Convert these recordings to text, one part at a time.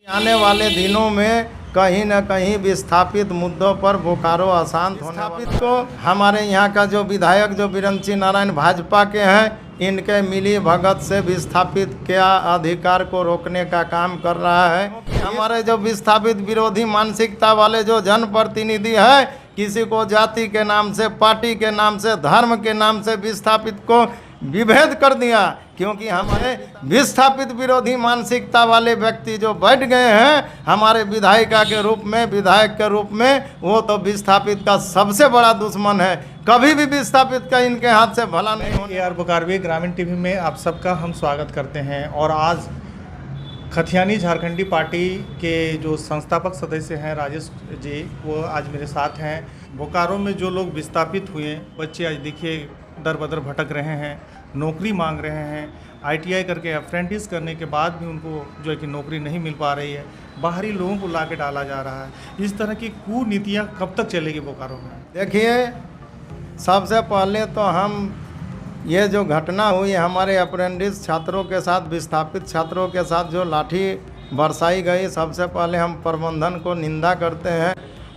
आने वाले दिनों में कहीं न कहीं विस्थापित मुद्दों पर बोकारो अशांत होने वाला को हमारे यहाँ का जो विधायक जो बिरंची नारायण भाजपा के हैं, इनके मिली भगत से विस्थापित के अधिकार को रोकने का काम कर रहा है। हमारे जो विस्थापित विरोधी मानसिकता वाले जो जनप्रतिनिधि है, किसी को जाति के नाम से, पार्टी के नाम से, धर्म के नाम से विस्थापित को विभेद कर दिया, क्योंकि हमारे विस्थापित विरोधी मानसिकता वाले व्यक्ति जो बैठ गए हैं हमारे विधायिका के रूप में, विधायक के रूप में, वो तो विस्थापित का सबसे बड़ा दुश्मन है। कभी भी विस्थापित का इनके हाथ से भला नहीं होने। AR बोकारो ग्रामीण टीवी में आप सबका हम स्वागत करते हैं। और आज खथियानी झारखंडी पार्टी के जो संस्थापक सदस्य हैं राजेश जी, वो आज मेरे साथ हैं। बोकारो में जो लोग विस्थापित हुए बच्चे आज देखिए दर बदर भटक रहे हैं, नौकरी मांग रहे हैं। ITI करके अप्रेंटिस करने के बाद भी उनको जो है कि नौकरी नहीं मिल पा रही है, बाहरी लोगों को ला के डाला जा रहा है। इस तरह की कुनीतियाँ कब तक चलेगी बोकारो में? देखिए, सबसे पहले तो हम ये जो घटना हुई हमारे अप्रेंटिस छात्रों के साथ, विस्थापित छात्रों के साथ जो लाठी बरसाई गई, सबसे पहले हम प्रबंधन को निंदा करते हैं।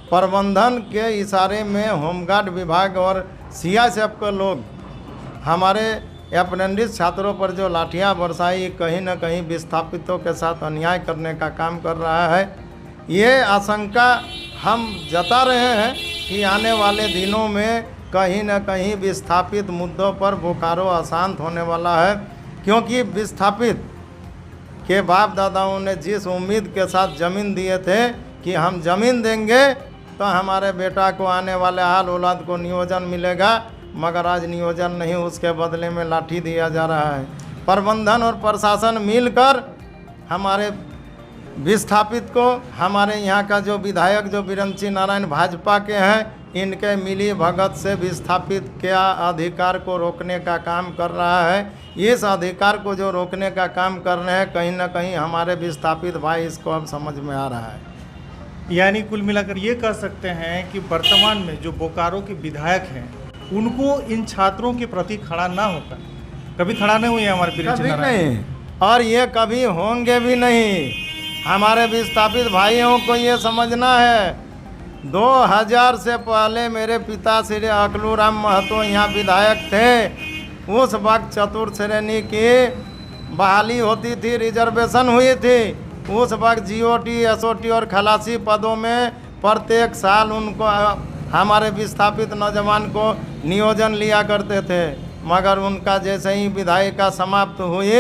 प्रबंधन के इशारे में होमगार्ड विभाग और CISF के लोग हमारे अप्रेंटिस छात्रों पर जो लाठियां बरसाई, कहीं न कहीं विस्थापितों के साथ अन्याय करने का काम कर रहा है। ये आशंका हम जता रहे हैं कि आने वाले दिनों में कहीं न कहीं विस्थापित मुद्दों पर बोकारो अशांत होने वाला है, क्योंकि विस्थापित के बाप दादाओं ने जिस उम्मीद के साथ ज़मीन दिए थे कि हम ज़मीन देंगे तो हमारे बेटा को, आने वाले हाल औलाद को नियोजन मिलेगा, मगर आज नियोजन नहीं, उसके बदले में लाठी दिया जा रहा है। प्रबंधन और प्रशासन मिलकर हमारे विस्थापित को, हमारे यहाँ का जो विधायक जो बिरंची नारायण भाजपा के हैं, इनके मिली भगत से विस्थापित के अधिकार को रोकने का काम कर रहा है। इस अधिकार को जो रोकने का काम कर रहे हैं, कहीं न कहीं हमारे विस्थापित भाई इसको अब समझ में आ रहा है। यानी कुल मिलाकर ये कह सकते हैं कि वर्तमान में जो बोकारो के विधायक हैं, उनको इन छात्रों के प्रति खड़ा ना होकर कभी खड़ा नहीं हुए हमारे बिरंची कभी नारायण। नहीं, और ये कभी होंगे भी नहीं। हमारे विस्थापित भाइयों को ये समझना है, 2000 से पहले मेरे पिता श्री अकलूराम महतो यहाँ विधायक थे। उस वक्त चतुर्थ श्रेणी की बहाली होती थी, रिजर्वेशन हुई थी। उस वक्त GOT, SOT और खलासी पदों में प्रत्येक साल उनको, हमारे विस्थापित नौजवान को नियोजन लिया करते थे। मगर उनका जैसे ही विधायिका समाप्त हुई,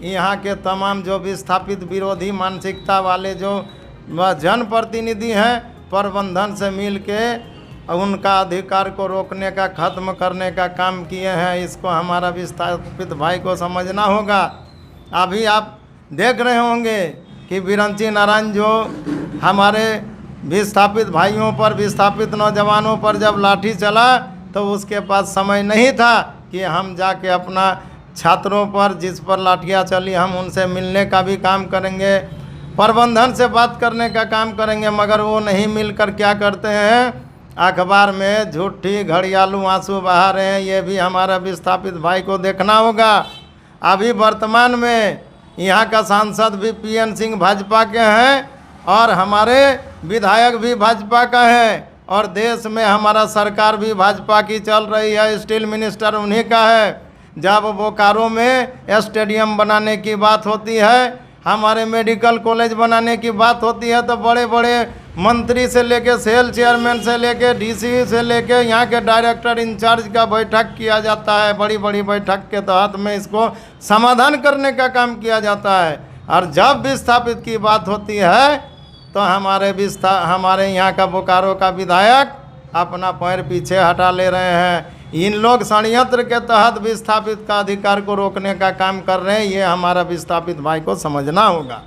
यहाँ के तमाम जो विस्थापित विरोधी मानसिकता वाले जो जनप्रतिनिधि हैं, प्रबंधन से मिल के उनका अधिकार को रोकने का, ख़त्म करने का काम किए हैं। इसको हमारा विस्थापित भाई को समझना होगा। अभी आप देख रहे होंगे कि बिरंची नारायण जो हमारे विस्थापित भाइयों पर, विस्थापित नौजवानों पर जब लाठी चला, तो उसके पास समय नहीं था कि हम जाके अपना छात्रों पर जिस पर लाठियाँ चली, हम उनसे मिलने का भी काम करेंगे, प्रबंधन से बात करने का काम करेंगे। मगर वो नहीं मिलकर क्या करते हैं, अखबार में झूठी घड़ियालू आंसू बहा रहे हैं। ये भी हमारा विस्थापित भाई को देखना होगा। अभी वर्तमान में यहाँ का सांसद भी PN सिंह भाजपा के हैं और हमारे विधायक भी भाजपा का है, और देश में हमारा सरकार भी भाजपा की चल रही है। स्टील मिनिस्टर उन्हीं का है। जब बोकारो में स्टेडियम बनाने की बात होती है, हमारे मेडिकल कॉलेज बनाने की बात होती है, तो बड़े बड़े मंत्री से लेके, सेल चेयरमैन से लेके, DC से लेके यहाँ के डायरेक्टर इंचार्ज का बैठक किया जाता है। बड़ी बड़ी बैठक के तहत में इसको समाधान करने का काम किया जाता है। और जब विस्थापित की बात होती है तो हमारे यहाँ का बोकारो का विधायक अपना पैर पीछे हटा ले रहे हैं। इन लोग षड्यंत्र के तहत विस्थापित का अधिकार को रोकने का काम कर रहे हैं। ये हमारा विस्थापित भाई को समझना होगा।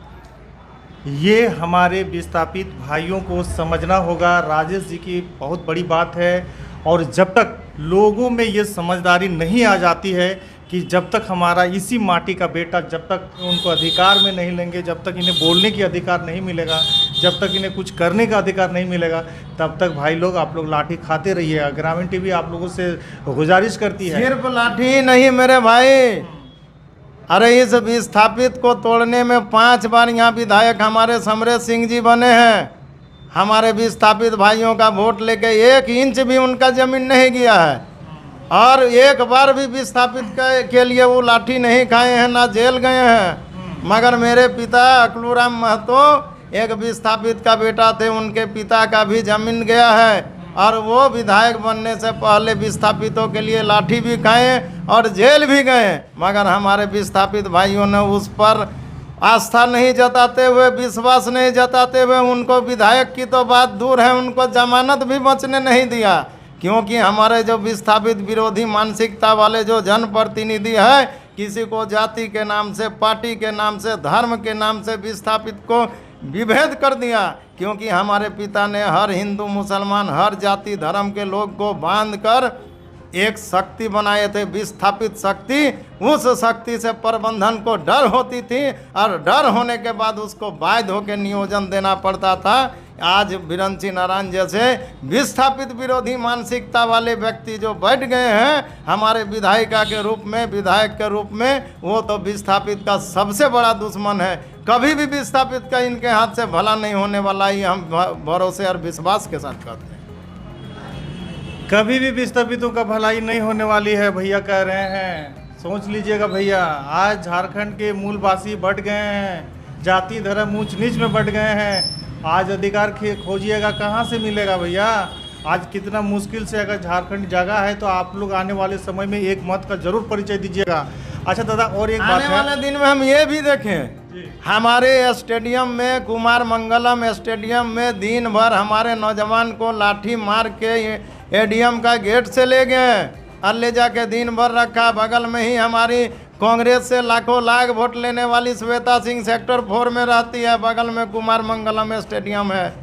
ये हमारे विस्थापित भाइयों को समझना होगा। राजेश जी की बहुत बड़ी बात है। और जब तक लोगों में ये समझदारी नहीं आ जाती है कि जब तक हमारा इसी माटी का बेटा, जब तक उनको अधिकार में नहीं लेंगे, जब तक इन्हें बोलने की अधिकार नहीं मिलेगा, जब तक इन्हें कुछ करने का अधिकार नहीं मिलेगा, तब तक भाई लोग आप लोग लाठी खाते रहिएगा। ग्रामीण टीवी आप लोगों से गुजारिश करती है, सिर्फ लाठी नहीं मेरे भाई, अरे इस विस्थापित को तोड़ने में 5 बार यहाँ विधायक हमारे समरेश सिंह जी बने हैं। हमारे विस्थापित भाइयों का वोट लेके 1 इंच भी उनका जमीन नहीं गया है, और एक बार भी विस्थापित के लिए वो लाठी नहीं खाए हैं, ना जेल गए हैं। मगर मेरे पिता अकलूराम महतो एक विस्थापित का बेटा थे, उनके पिता का भी जमीन गया है, और वो विधायक बनने से पहले विस्थापितों के लिए लाठी भी खाए और जेल भी गए। मगर हमारे विस्थापित भाइयों ने उस पर आस्था नहीं जताते हुए, विश्वास नहीं जताते हुए, उनको विधायक की तो बात दूर है, उनको जमानत भी बचने नहीं दिया। क्योंकि हमारे जो विस्थापित विरोधी मानसिकता वाले जो जनप्रतिनिधि है, किसी को जाति के नाम से, पार्टी के नाम से, धर्म के नाम से विस्थापित को विभेद कर दिया। क्योंकि हमारे पिता ने हर हिंदू मुसलमान, हर जाति धर्म के लोग को बांध कर एक शक्ति बनाए थे, विस्थापित शक्ति। उस शक्ति से प्रबंधन को डर होती थी, और डर होने के बाद उसको बाध्य होकर नियोजन देना पड़ता था। आज बिरंची नारायण जैसे विस्थापित विरोधी मानसिकता वाले व्यक्ति जो बैठ गए हैं हमारे विधायिका के रूप में, विधायक के रूप में, वो तो विस्थापित का सबसे बड़ा दुश्मन है। कभी भी विस्थापित का इनके हाथ से भला नहीं होने वाला, ही हम भरोसे और विश्वास के साथ कहते हैं। कभी भी विस्थापितों का भलाई नहीं होने वाली है, भैया कह रहे हैं। सोच लीजिएगा भैया, आज झारखंड के मूलवासी बढ़ गए हैं, जाति धर्म ऊंच नीच में बढ़ गए हैं। आज अधिकार खोजिएगा कहाँ से मिलेगा भैया? आज कितना मुश्किल से अगर झारखंड जगह है, तो आप लोग आने वाले समय में एक मत का जरूर परिचय दीजिएगा। अच्छा दादा, और एक बात है, आने वाले दिन में हम ये भी देखें, हमारे स्टेडियम में, कुमार मंगलम स्टेडियम में दिन भर हमारे नौजवान को लाठी मार के एडीएम का गेट से ले गए और ले जाके दिन भर रखा। बगल में ही हमारी कांग्रेस से लाखों लाख वोट लेने वाली श्वेता सिंह सेक्टर 4 में रहती है, बगल में कुमार मंगलम स्टेडियम है।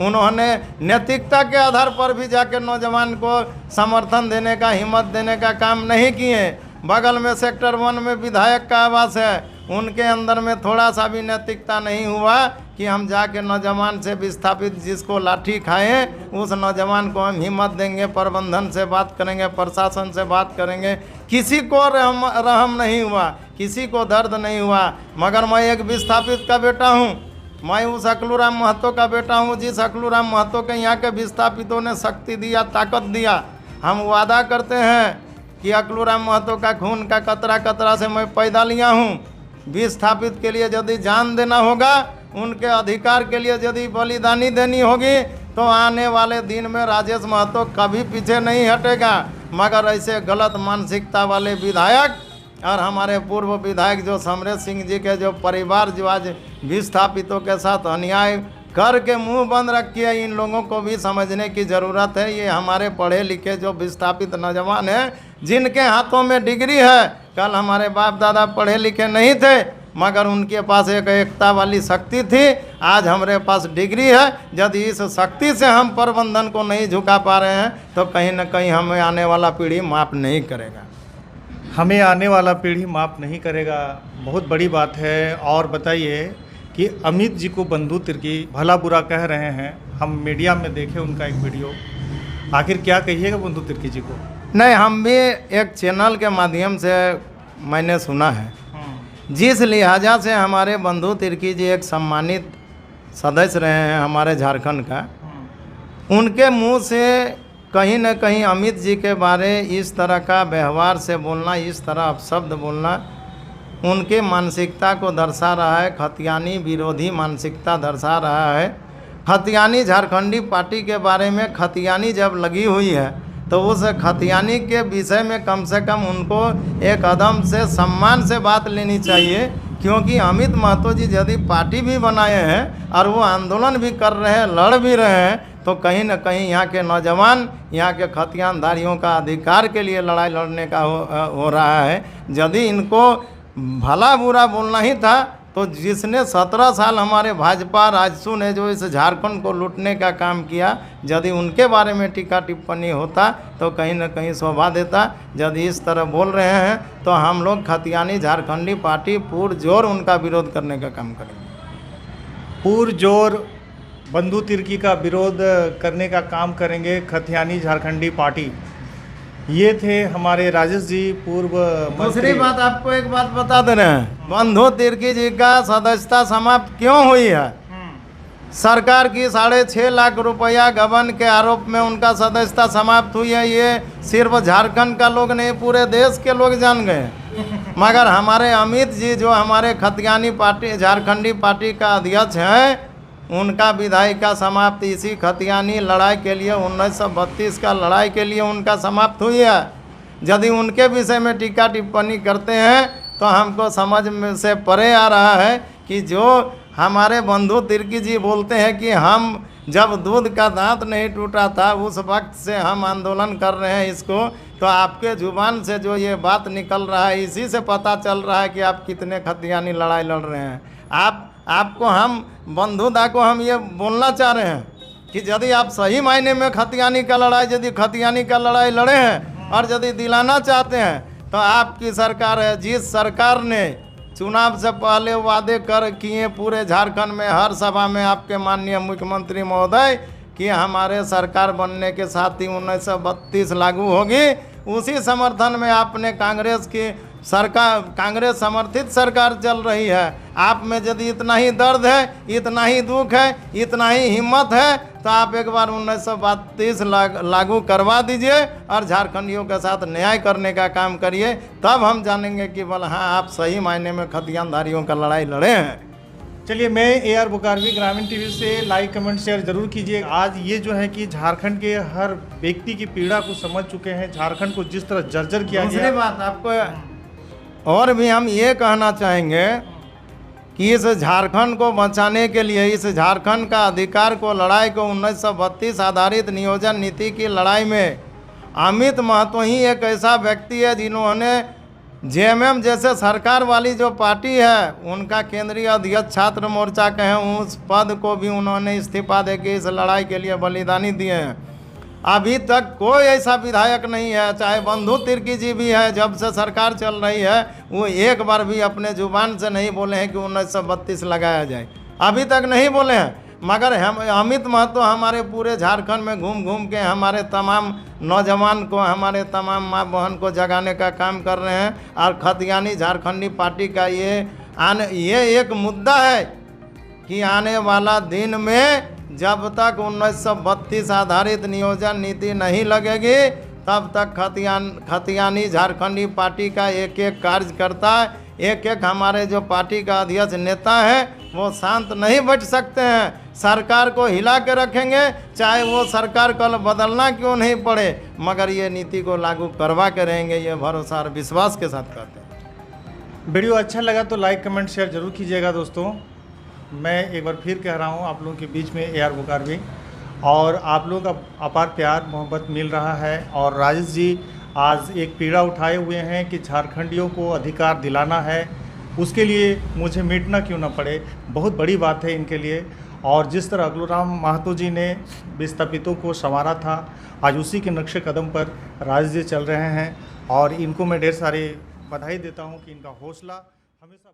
उन्होंने नैतिकता के आधार पर भी जाकर नौजवान को समर्थन देने का, हिम्मत देने का काम नहीं किए। बगल में सेक्टर 1 में विधायक का आवास है, उनके अंदर में थोड़ा सा भी नैतिकता नहीं हुआ कि हम जाके नौजवान से, विस्थापित जिसको लाठी खाए, उस नौजवान को हम हिम्मत देंगे, प्रबंधन से बात करेंगे, प्रशासन से बात करेंगे। किसी को रहम नहीं हुआ, किसी को दर्द नहीं हुआ। मगर मैं एक विस्थापित का बेटा हूँ, मैं उस अकलूराम महतो का बेटा हूँ जिस अकलूराम महतो के यहाँ के विस्थापितों ने शक्ति दिया, ताकत दिया। हम वादा करते हैं कि अकलूराम महतो का खून का कतरा कतरा से मैं पैदा लिया हूँ। विस्थापित के लिए यदि जान देना होगा, उनके अधिकार के लिए यदि बलिदानी देनी होगी, तो आने वाले दिन में राजेश महतो कभी पीछे नहीं हटेगा। मगर ऐसे गलत मानसिकता वाले विधायक और हमारे पूर्व विधायक जो समरेश सिंह जी के जो परिवार जो आज विस्थापितों के साथ अन्याय करके मुंह बंद रखी है, इन लोगों को भी समझने की ज़रूरत है। ये हमारे पढ़े लिखे जो विस्थापित नौजवान हैं, जिनके हाथों में डिग्री है, कल हमारे बाप दादा पढ़े लिखे नहीं थे, मगर उनके पास एक एकता वाली शक्ति थी। आज हमारे पास डिग्री है। यदि इस शक्ति से हम प्रबंधन को नहीं झुका पा रहे हैं, तो कहीं ना कहीं हमें आने वाला पीढ़ी माफ़ नहीं करेगा। हमें आने वाला पीढ़ी माफ़ नहीं करेगा, बहुत बड़ी बात है। और बताइए कि अमित जी को बंधु तिर्की भला बुरा कह रहे हैं, हम मीडिया में देखे उनका एक वीडियो, आखिर क्या कहिएगा बंधु तिर्की जी को? नहीं, हम भी एक चैनल के माध्यम से मैंने सुना है, जिस लिहाजा से हमारे बंधु तिर्की जी एक सम्मानित सदस्य रहे हैं हमारे झारखंड का, उनके मुंह से कहीं न कहीं अमित जी के बारे इस तरह का व्यवहार से बोलना, इस तरह अपशब्द बोलना, उनके मानसिकता को दर्शा रहा है, खतियानी विरोधी मानसिकता दर्शा रहा है। खतियानी झारखंडी पार्टी के बारे में खतियानी जब लगी हुई है, तो उस खतियानी के विषय में कम से कम उनको एक कदम से सम्मान से बात लेनी चाहिए। क्योंकि अमित महतो जी यदि पार्टी भी बनाए हैं और वो आंदोलन भी कर रहे हैं, लड़ भी रहे हैं, तो कहीं न कहीं यहाँ के नौजवान, यहाँ के खतियानधारियों का अधिकार के लिए लड़ाई लड़ने का हो रहा है। यदि इनको भला बुरा बोलना ही था, तो जिसने 17 साल हमारे भाजपा राजसू ने जो इस झारखंड को लूटने का काम किया, यदि उनके बारे में टीका टिप्पणी होता तो कहीं न कहीं शोभा देता। यदि इस तरह बोल रहे हैं, तो हम लोग खतियानी झारखंडी पार्टी पुरजोर उनका विरोध करने का काम करेंगे। पुरजोर बंधु तिर्की का विरोध करने का काम करेंगे खतियानी झारखंडी पार्टी। ये थे हमारे राजेश जी, पूर्व दूसरी मंत्री। बात, आपको एक बात बता दे रहे हैं, बंधु तिर्की जी का सदस्यता समाप्त क्यों हुई है? सरकार की 6.5 लाख रुपया गबन के आरोप में उनका सदस्यता समाप्त हुई है। ये सिर्फ झारखंड का लोग नहीं, पूरे देश के लोग जान गए। मगर हमारे अमित जी, जो हमारे खतियानी पार्टी, झारखंडी पार्टी का अध्यक्ष हैं, उनका विधायिका समाप्त इसी खतियानी लड़ाई के लिए 1932 का लड़ाई के लिए उनका समाप्त हुई है। यदि उनके विषय में टीका टिप्पणी करते हैं तो हमको समझ में से परे आ रहा है कि जो हमारे बंधु तिर्की जी बोलते हैं कि हम जब दूध का दांत नहीं टूटा था उस वक्त से हम आंदोलन कर रहे हैं इसको, तो आपके जुबान से जो ये बात निकल रहा है, इसी से पता चल रहा है कि आप कितने खतियानी लड़ाई लड़ रहे हैं। आपको हम बंधुता को हम ये बोलना चाह रहे हैं कि यदि आप सही मायने में खतियानी का लड़ाई लड़े हैं और यदि दिलाना चाहते हैं, तो आपकी सरकार है, जिस सरकार ने चुनाव से पहले वादे किए पूरे झारखंड में हर सभा में आपके माननीय मुख्यमंत्री महोदय कि हमारे सरकार बनने के साथ ही 1932 लागू होगी, उसी समर्थन में आपने कांग्रेस समर्थित सरकार चल रही है। आप में यदि इतना ही दर्द है, इतना ही दुख है, इतना ही हिम्मत है, तो आप एक बार 1932 लागू करवा दीजिए और झारखंडियों के साथ न्याय करने का काम करिए, तब हम जानेंगे कि बोला हाँ, आप सही मायने में खतियानधारियों का लड़ाई लड़े हैं। चलिए, मैं AR बुकारवी, ग्रामीण टीवी से लाइक कमेंट शेयर जरूर कीजिए। आज ये जो है कि झारखंड के हर व्यक्ति की पीड़ा को समझ चुके हैं, झारखंड को जिस तरह जर्जर किया गया। दूसरी बात आपको और भी हम ये कहना चाहेंगे कि इस झारखंड को बचाने के लिए, इस झारखंड का अधिकार को, लड़ाई को 1932 आधारित नियोजन नीति की लड़ाई में अमित महतो ही एक ऐसा व्यक्ति है जिन्होंने JMM जैसे सरकार वाली जो पार्टी है, उनका केंद्रीय अध्यक्ष छात्र मोर्चा के हैं, उस पद को भी उन्होंने इस्तीफा देके इस लड़ाई के लिए बलिदानी दिए हैं। अभी तक कोई ऐसा विधायक नहीं है, चाहे बंधु तिर्की जी भी है, जब से सरकार चल रही है, वो एक बार भी अपने जुबान से नहीं बोले हैं कि 1932 लगाया जाए, अभी तक नहीं बोले हैं। मगर हम अमित महतो हमारे पूरे झारखंड में घूम घूम के हमारे तमाम नौजवान को, हमारे तमाम माँ बहन को जगाने का काम कर रहे हैं। और खतियानी झारखंडी पार्टी का ये एक मुद्दा है कि आने वाला दिन में जब तक 1932 आधारित नियोजन नीति नहीं लगेगी, तब तक खतियानी झारखंडी पार्टी का एक एक कार्यकर्ता, एक एक हमारे जो पार्टी का अध्यक्ष नेता है, वो शांत नहीं बैठ सकते हैं। सरकार को हिला के रखेंगे, चाहे वो सरकार कल बदलना क्यों नहीं पड़े, मगर ये नीति को लागू करवा के रहेंगे, ये भरोसा और विश्वास के साथ कहते हैं। वीडियो अच्छा लगा तो लाइक कमेंट शेयर जरूर कीजिएगा दोस्तों। मैं एक बार फिर कह रहा हूँ, आप लोगों के बीच में AR बुकारवी, और आप लोगों का अपार प्यार मोहब्बत मिल रहा है। और राजेश जी आज एक पीड़ा उठाए हुए हैं कि झारखंडियों को अधिकार दिलाना है, उसके लिए मुझे मिटना क्यों ना पड़े, बहुत बड़ी बात है इनके लिए। और जिस तरह अकलूराम महतो जी ने विस्थापितों को संवारा था, आज उसी के नक्शे कदम पर राजेश जी चल रहे हैं, और इनको मैं ढेर सारी बधाई देता हूँ कि इनका हौसला हमेशा